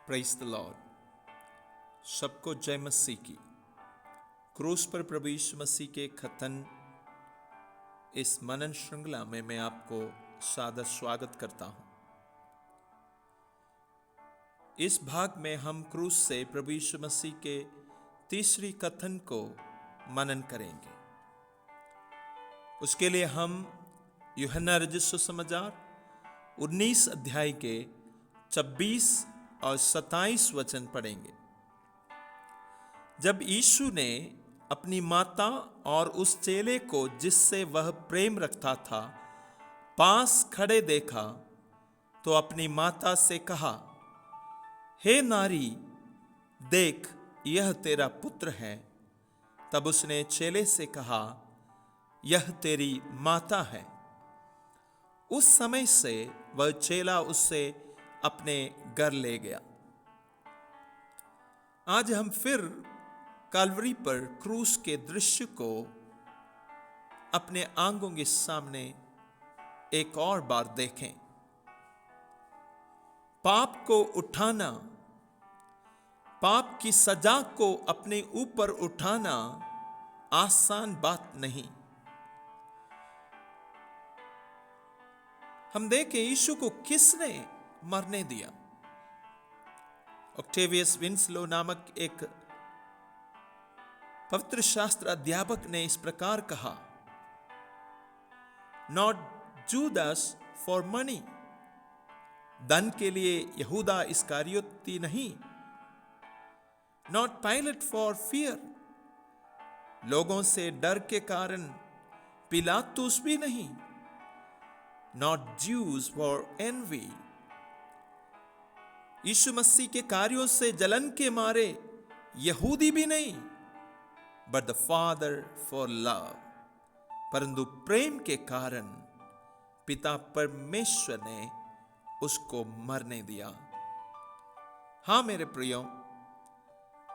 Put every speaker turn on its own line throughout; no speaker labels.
Praise the Lord. सबको जय मसीह की। क्रूस पर प्रभु यीशु मसीह के खतन इस मनन श्रृंखला में मैं आपको सादर स्वागत करता हूं। इस भाग में हम क्रूस से प्रभु यीशु मसीह के तीसरी कथन को मनन करेंगे। उसके लिए हम यूहन्ना रचित सुसमाचार 19 अध्याय के 26 और 27 वचन पढ़ेंगे। जब यीशु ने अपनी माता और उस चेले को जिससे वह प्रेम रखता था पास खड़े देखा तो अपनी माता से कहा, हे नारी, देख यह तेरा पुत्र है। तब उसने चेले से कहा, यह तेरी माता है। उस समय से वह चेला उससे अपने घर ले गया। आज हम फिर कैलवरी पर क्रूस के दृश्य को अपने आंखों के सामने एक और बार देखें। पाप को उठाना, पाप की सजा को अपने ऊपर उठाना आसान बात नहीं। हम देखें यीशु को किसने मरने दिया। ऑक्टेवियस विंसलो नामक एक पवित्र शास्त्र अध्यापक ने इस प्रकार कहा, नॉट जूदास फॉर मनी, धन के लिए यहूदा इस्करियोती नहीं। नॉट पायलट फॉर फियर, लोगों से डर के कारण पिलातुस भी नहीं। नॉट ज्यूज फॉर एनवी, यीशु मसीह के कार्यों से जलन के मारे यहूदी भी नहीं। But the father for love, परंतु प्रेम के कारण पिता परमेश्वर ने उसको मरने दिया। हां मेरे प्रियो,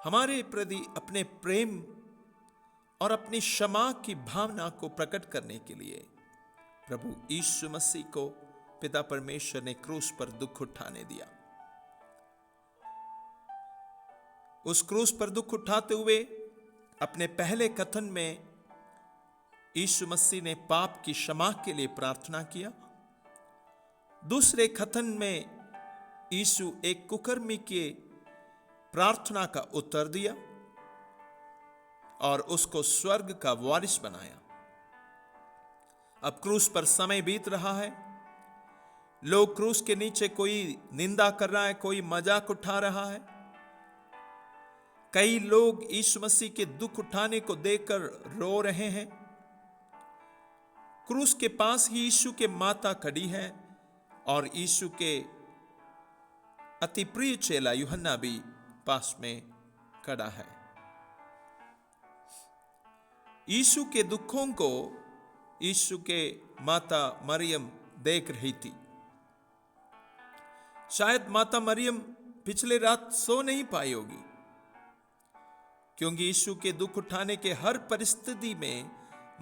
हमारे प्रति अपने प्रेम और अपनी क्षमा की भावना को प्रकट करने के लिए प्रभु यीशु मसीह को पिता परमेश्वर ने क्रूस पर दुख उठाने दिया। उस क्रूस पर दुख उठाते हुए अपने पहले कथन में यीशु मसीह ने पाप की क्षमा के लिए प्रार्थना किया। दूसरे कथन में यीशु एक कुकर्मी के प्रार्थना का उत्तर दिया और उसको स्वर्ग का वारिस बनाया। अब क्रूस पर समय बीत रहा है। लोग क्रूस के नीचे कोई निंदा कर रहा है, कोई मजाक उठा रहा है। कई लोग यीशु मसीह के दुख उठाने को देखकर रो रहे हैं। क्रूस के पास ही यीशु के माता खड़ी है और यीशु के अति प्रिय चेला यूहन्ना भी पास में खड़ा है। यीशु के दुखों को यीशु के माता मरियम देख रही थी। शायद माता मरियम पिछले रात सो नहीं पाई होगी, क्योंकि यीशु के दुख उठाने के हर परिस्थिति में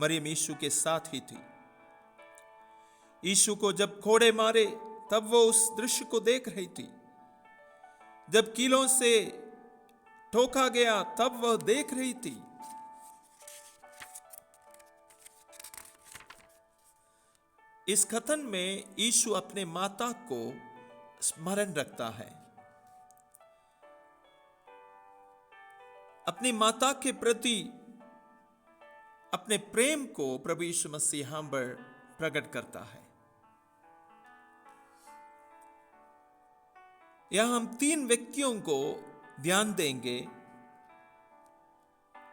मरियम यीशु के साथ ही थी। यीशु को जब कोड़े मारे तब वो उस दृश्य को देख रही थी। जब कीलों से ठोका गया तब वह देख रही थी। इस कथन में यीशु अपने माता को स्मरण रखता है। अपनी माता के प्रति अपने प्रेम को प्रभु यीशु मसीह यहां पर प्रकट करता है। यहां हम 3 व्यक्तियों को ध्यान देंगे।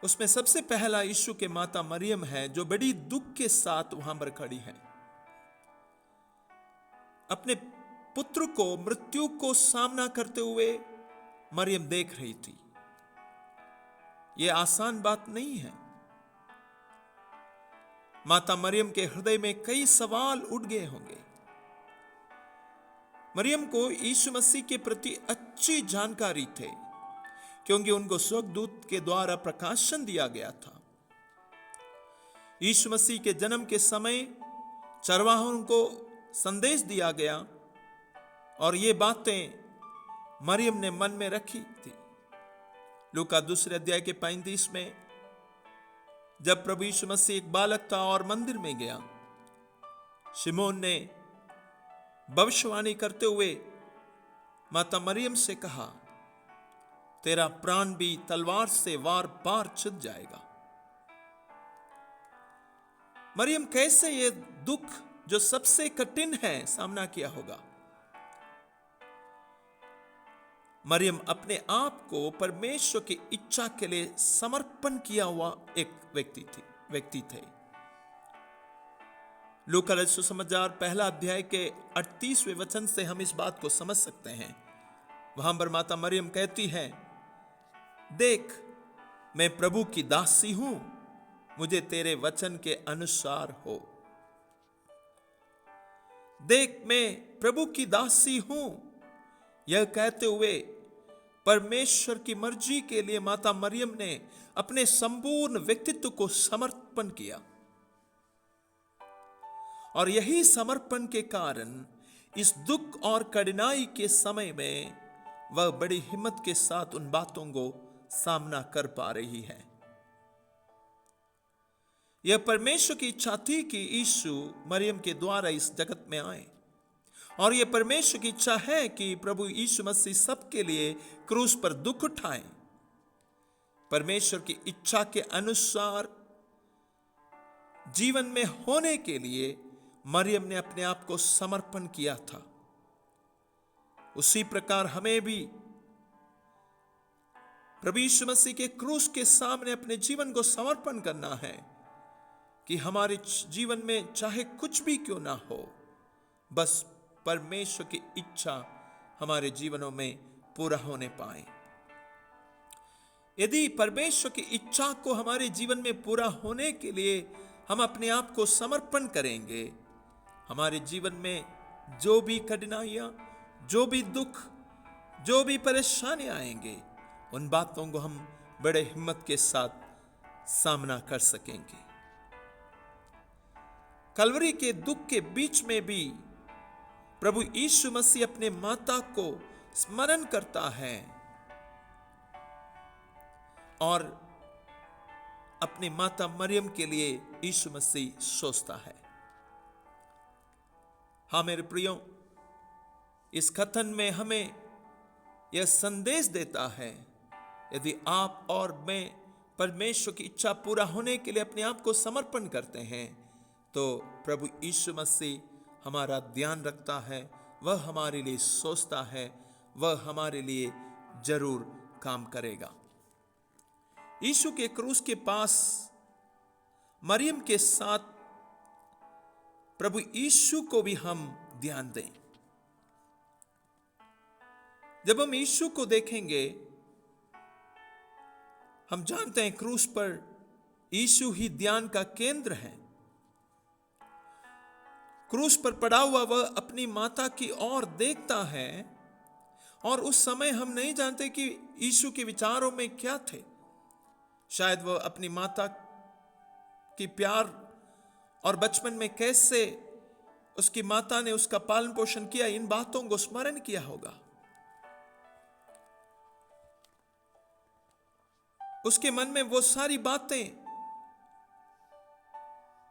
उसमें सबसे पहला यीशु के माता मरियम है, जो बड़ी दुख के साथ वहां पर खड़ी है। अपने पुत्र को मृत्यु को सामना करते हुए मरियम देख रही थी। यह आसान बात नहीं है। माता मरियम के हृदय में कई सवाल उठ गए होंगे। मरियम को यीशु मसीह के प्रति अच्छी जानकारी थे, क्योंकि उनको स्वर्गदूत के द्वारा प्रकाशन दिया गया था। यीशु मसीह के जन्म के समय चरवाहों को संदेश दिया गया और ये बातें मरियम ने मन में रखी थी। लूका 2 अध्याय के 35 में जब प्रभु यीशु मसीह एक बालक था और मंदिर में गया, शिमोन ने भविष्यवाणी करते हुए माता मरियम से कहा, तेरा प्राण भी तलवार से वार पार छिद जाएगा। मरियम कैसे ये दुख जो सबसे कठिन है सामना किया होगा। मरियम अपने आप को परमेश्वर की इच्छा के लिए समर्पण किया हुआ एक व्यक्ति थे। लूका रचित सुसमाचार 1 अध्याय के 38वें वचन से हम इस बात को समझ सकते हैं। वहां पर माता मरियम कहती है, देख मैं प्रभु की दासी हूं, मुझे तेरे वचन के अनुसार हो। देख मैं प्रभु की दासी हूं, यह कहते हुए परमेश्वर की मर्जी के लिए माता मरियम ने अपने संपूर्ण व्यक्तित्व को समर्पण किया। और यही समर्पण के कारण इस दुख और कठिनाई के समय में वह बड़ी हिम्मत के साथ उन बातों को सामना कर पा रही है। यह परमेश्वर की इच्छा थी कि यीशु मरियम के द्वारा इस जगत में आए, और यह परमेश्वर की इच्छा है कि प्रभु यीशु मसीह सबके लिए क्रूस पर दुख उठाए। परमेश्वर की इच्छा के अनुसार जीवन में होने के लिए मरियम ने अपने आप को समर्पण किया था। उसी प्रकार हमें भी प्रभु यीशु मसीह के क्रूस के सामने अपने जीवन को समर्पण करना है कि हमारे जीवन में चाहे कुछ भी क्यों ना हो, बस परमेश्वर की इच्छा हमारे जीवनों में पूरा होने पाए। यदि परमेश्वर की इच्छा को हमारे जीवन में पूरा होने के लिए हम अपने आप को समर्पण करेंगे, हमारे जीवन में जो भी कठिनाइयां, जो भी दुख, जो भी परेशानी आएंगे, उन बातों को हम बड़े हिम्मत के साथ सामना कर सकेंगे। कलवरी के दुख के बीच में भी प्रभु यीशु मसीह अपने माता को स्मरण करता है और अपनी माता मरियम के लिए यीशु मसीह सोचता है। हाँ मेरे प्रियो, इस कथन में हमें यह संदेश देता है, यदि आप और मैं परमेश्वर की इच्छा पूरा होने के लिए अपने आप को समर्पण करते हैं, तो प्रभु यीशु मसीह हमारा ध्यान रखता है, वह हमारे लिए सोचता है, वह हमारे लिए जरूर काम करेगा। यीशु के क्रूस के पास मरियम के साथ प्रभु यीशु को भी हम ध्यान दें। जब हम यीशु को देखेंगे, हम जानते हैं क्रूस पर यीशु ही ध्यान का केंद्र है। क्रूस पर पड़ा हुआ वह अपनी माता की ओर देखता है, और उस समय हम नहीं जानते कि यीशु के विचारों में क्या थे। शायद वह अपनी माता की प्यार और बचपन में कैसे उसकी माता ने उसका पालन पोषण किया, इन बातों को स्मरण किया होगा। उसके मन में वो सारी बातें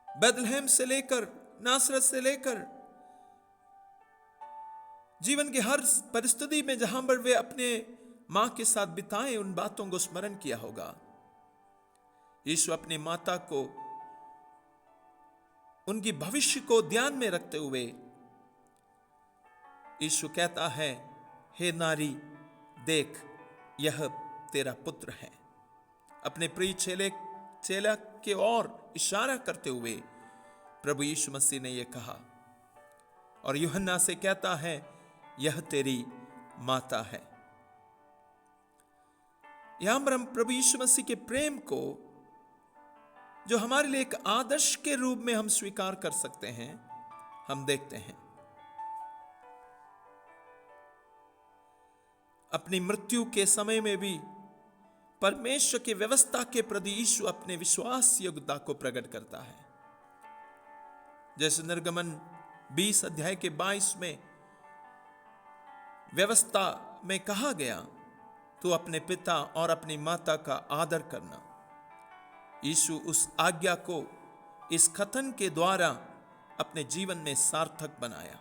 बैतलहम से लेकर, नासरत से लेकर जीवन की हर परिस्थिति में जहां पर वे अपने मां के साथ बिताए, उन बातों को स्मरण किया होगा। यीशु अपनी माता को, उनकी भविष्य को ध्यान में रखते हुए यीशु कहता है, हे नारी देख, यह तेरा पुत्र है। अपने प्रिय चेला के ओर इशारा करते हुए प्रभु यीशु मसीह ने यह कहा, और यूहन्ना से कहता है, यह तेरी माता है। यहां पर हम प्रभु यीशु मसीह के प्रेम को, जो हमारे लिए एक आदर्श के रूप में हम स्वीकार कर सकते हैं, हम देखते हैं। अपनी मृत्यु के समय में भी परमेश्वर की व्यवस्था के प्रति यीशु अपने विश्वास योग्यता को प्रकट करता है। जैसे निर्गमन 20 अध्याय के 22 में व्यवस्था में कहा गया, तू अपने पिता और अपनी माता का आदर करना। यीशु उस आज्ञा को इस कथन के द्वारा अपने जीवन में सार्थक बनाया।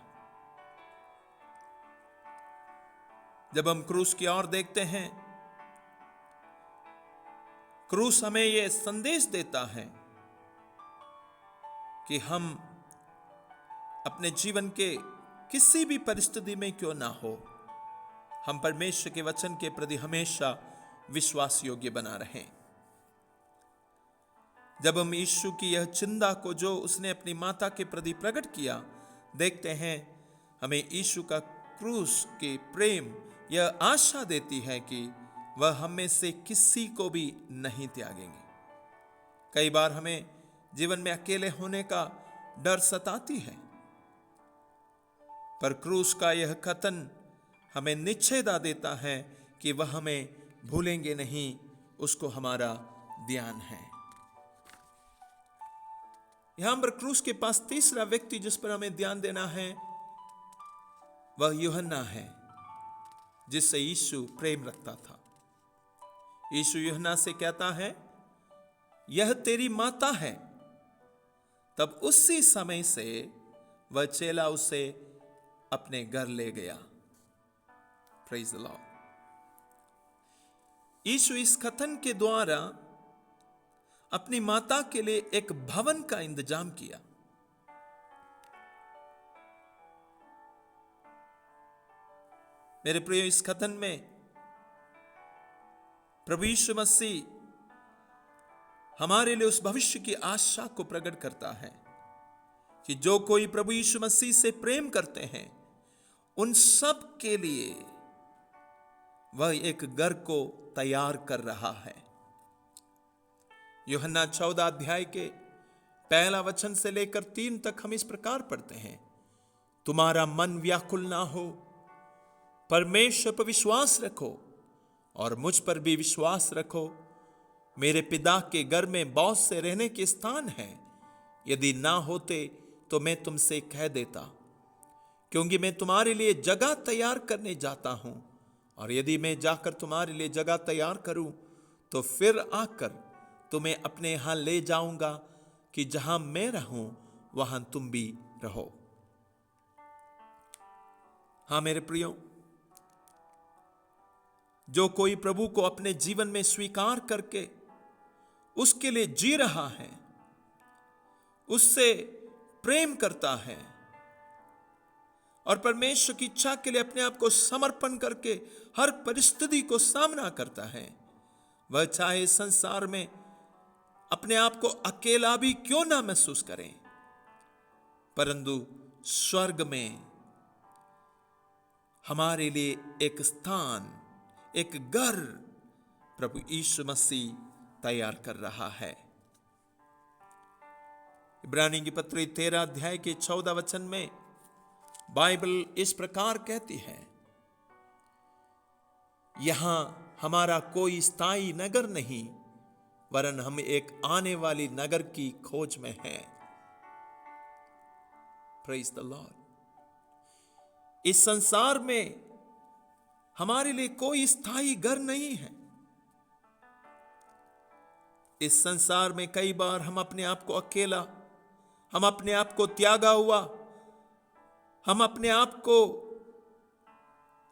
जब हम क्रूस की ओर देखते हैं, क्रूस हमें यह संदेश देता है कि हम अपने जीवन के किसी भी परिस्थिति में क्यों ना हो, हम परमेश्वर के वचन के प्रति हमेशा विश्वास योग्य बना रहें। जब हम यीशु की यह चिंता को जो उसने अपनी माता के प्रति प्रकट किया देखते हैं, हमें यीशु का क्रूस के प्रेम यह आशा देती है कि वह हमें से किसी को भी नहीं त्यागेंगे। कई बार हमें जीवन में अकेले होने का डर सताती है, पर क्रूस का यह कथन हमें निश्चयता देता है कि वह हमें भूलेंगे नहीं, उसको हमारा ध्यान है। यहां पर क्रूस के पास तीसरा व्यक्ति जिस पर हमें ध्यान देना है वह यूहन्ना है, जिससे यीशु प्रेम रखता था। यीशु यूहन्ना से कहता है, यह तेरी माता है। तब उसी समय से वह चेला उसे अपने घर ले गया। Praise the Lord. यीशु इस कथन के द्वारा अपनी माता के लिए एक भवन का इंतजाम किया। मेरे प्रिय, इस कथन में प्रभु यीशु मसीह हमारे लिए उस भविष्य की आशा को प्रकट करता है कि जो कोई प्रभु यीशु मसीह से प्रेम करते हैं उन सब के लिए वह एक घर को तैयार कर रहा है। यूहन्ना 14 अध्याय के 1 वचन से लेकर 3 तक हम इस प्रकार पढ़ते हैं, तुम्हारा मन व्याकुल ना हो, परमेश्वर पर विश्वास रखो और मुझ पर भी विश्वास रखो। मेरे पिता के घर में बहुत से रहने के स्थान हैं, यदि ना होते तो मैं तुमसे कह देता, क्योंकि मैं तुम्हारे लिए जगह तैयार करने जाता हूं। और यदि मैं जाकर तुम्हारे लिए जगह तैयार करूं तो फिर आकर तुम्हें अपने यहां ले जाऊंगा कि जहां मैं रहूं वहां तुम भी रहो। हां मेरे प्रियो, जो कोई प्रभु को अपने जीवन में स्वीकार करके उसके लिए जी रहा है, उससे प्रेम करता है और परमेश्वर की इच्छा के लिए अपने आप को समर्पण करके हर परिस्थिति को सामना करता है, वह चाहे संसार में अपने आप को अकेला भी क्यों ना महसूस करें, परंतु स्वर्ग में हमारे लिए एक स्थान, एक घर प्रभु यीशु मसीह तैयार कर रहा है। इब्रानी की पत्री 13 अध्याय के 14 वचन में बाइबल इस प्रकार कहती है, यहां हमारा कोई स्थायी नगर नहीं, वरन हम एक आने वाली नगर की खोज में हैं। Praise the Lord. इस संसार में हमारे लिए कोई स्थायी घर नहीं है। इस संसार में कई बार हम अपने आप को अकेला, हम अपने आप को त्यागा हुआ, हम अपने आप को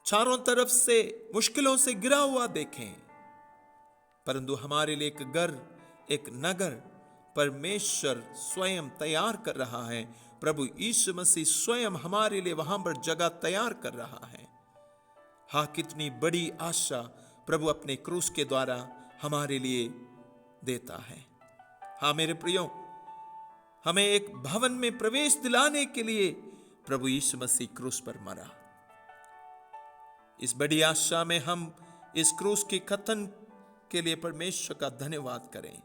चारों तरफ से मुश्किलों से गिरा हुआ देखें, परंतु हमारे लिए एक घर, एक नगर परमेश्वर स्वयं तैयार कर रहा है। प्रभु यीशु मसीह स्वयं हमारे लिए वहां पर जगह तैयार कर रहा है। हाँ, कितनी बड़ी आशा प्रभु अपने क्रूस के द्वारा हमारे लिए देता है। हाँ मेरे प्रियो, हमें एक भवन में प्रवेश दिलाने के लिए प्रभु यीशु मसीह क्रूस पर मरा। इस बड़ी आशा में हम इस क्रूस के कथन के लिए परमेश्वर का धन्यवाद करें।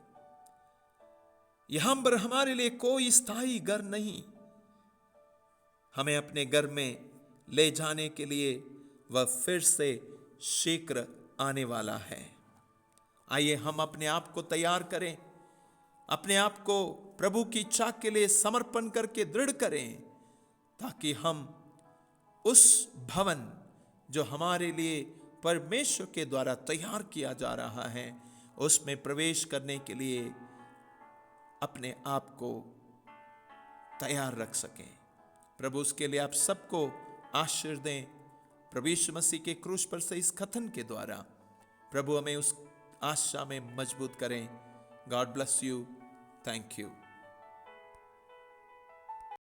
यहां पर हमारे लिए कोई स्थायी घर नहीं, हमें अपने घर में ले जाने के लिए वह फिर से शीघ्र आने वाला है। आइए हम अपने आप को तैयार करें, अपने आप को प्रभु की इच्छा के लिए समर्पण करके दृढ़ करें, ताकि हम उस भवन जो हमारे लिए परमेश्वर के द्वारा तैयार किया जा रहा है, उसमें प्रवेश करने के लिए अपने आप को तैयार रख सकें। प्रभु उसके लिए आप सबको आशीर्वाद दें। प्रभु यीशु मसीह के क्रूस पर से इस कथन के द्वारा प्रभु हमें उस आशा में मजबूत करें। God bless you. Thank you.